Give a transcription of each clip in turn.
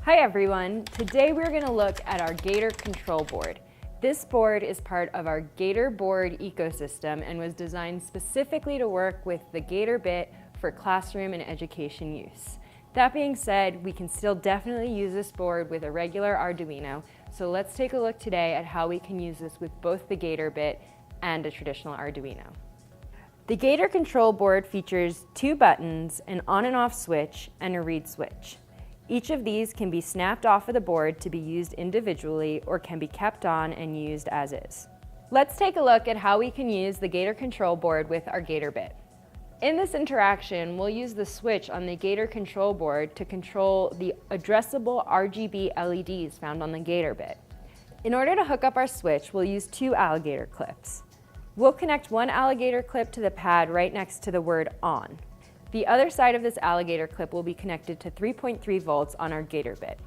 Hi everyone, today we're going to look at our Gator control board. This board is part of our Gator board ecosystem and was designed specifically to work with the Gator bit for classroom and education use. That being said, we can still definitely use this board with a regular Arduino, so let's take a look today at how we can use this with both the Gator bit and a traditional Arduino. The Gator control board features two buttons, an on and off switch, and a read switch. Each of these can be snapped off of the board to be used individually or can be kept on and used as is. Let's take a look at how we can use the Gator control board with our Gator bit. In this interaction, we'll use the switch on the Gator control board to control the addressable RGB LEDs found on the Gator bit. In order to hook up our switch, we'll use two alligator clips. We'll connect one alligator clip to the pad right next to the word on. The other side of this alligator clip will be connected to 3.3 volts on our Gator bit.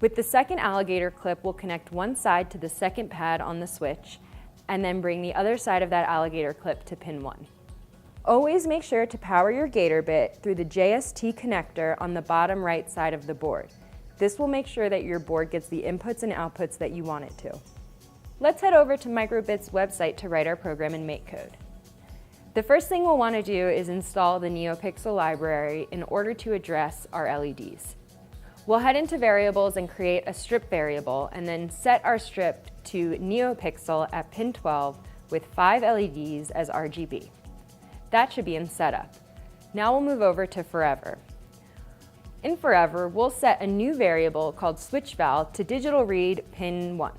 With the second alligator clip, we'll connect one side to the second pad on the switch and then bring the other side of that alligator clip to pin 1. Always make sure to power your Gator bit through the JST connector on the bottom right side of the board. This will make sure that your board gets the inputs and outputs that you want it to. Let's head over to Microbit's website to write our program in MakeCode. The first thing we'll want to do is install the NeoPixel library in order to address our LEDs. We'll head into variables and create a strip variable and then set our strip to NeoPixel at pin 12 with 5 LEDs as RGB. That should be in setup. Now we'll move over to forever. In forever, we'll set a new variable called switchVal to digital read pin 1.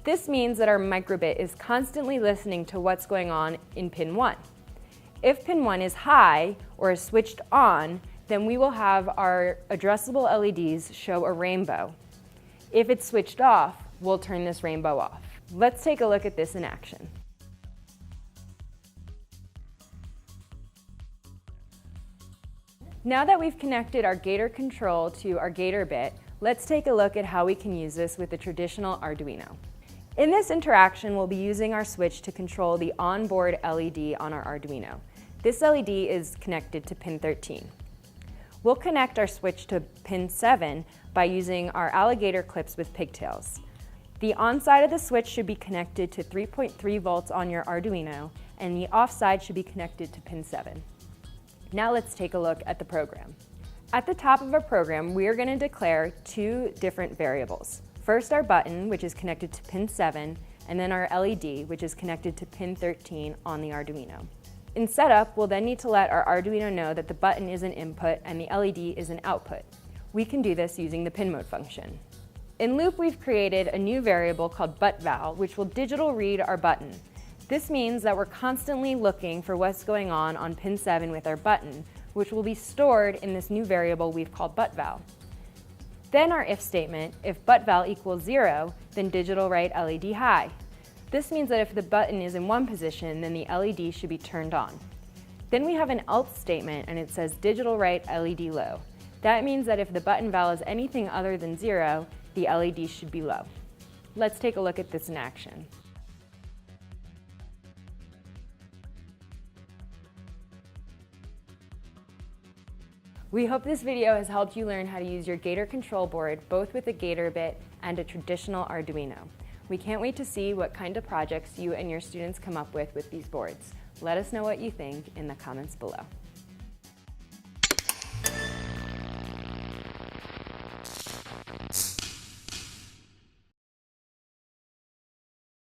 This means that our microbit is constantly listening to what's going on in pin 1. If pin 1 is high or is switched on, then we will have our addressable LEDs show a rainbow. If it's switched off, we'll turn this rainbow off. Let's take a look at this in action. Now that we've connected our Gator control to our Gator bit, let's take a look at how we can use this with a traditional Arduino. In this interaction, we'll be using our switch to control the onboard LED on our Arduino. This LED is connected to pin 13. We'll connect our switch to pin 7 by using our alligator clips with pigtails. The on side of the switch should be connected to 3.3 volts on your Arduino, and the off side should be connected to pin 7. Now let's take a look at the program. At the top of our program, we are going to declare two different variables. First, our button, which is connected to pin 7, and then our LED, which is connected to pin 13 on the Arduino. In setup, we'll then need to let our Arduino know that the button is an input and the LED is an output. We can do this using the pin mode function. In loop, we've created a new variable called butval, which will digital read our button. This means that we're constantly looking for what's going on pin 7 with our button, which will be stored in this new variable we've called butval. Then our if statement, if butval equals 0, then digital write LED high. This means that if the button is in one position, then the LED should be turned on. Then we have an else statement and it says digital write LED low. That means that if the button val is anything other than 0, the LED should be low. Let's take a look at this in action. We hope this video has helped you learn how to use your Gator control board both with a Gator bit and a traditional Arduino. We can't wait to see what kind of projects you and your students come up with these boards. Let us know what you think in the comments below.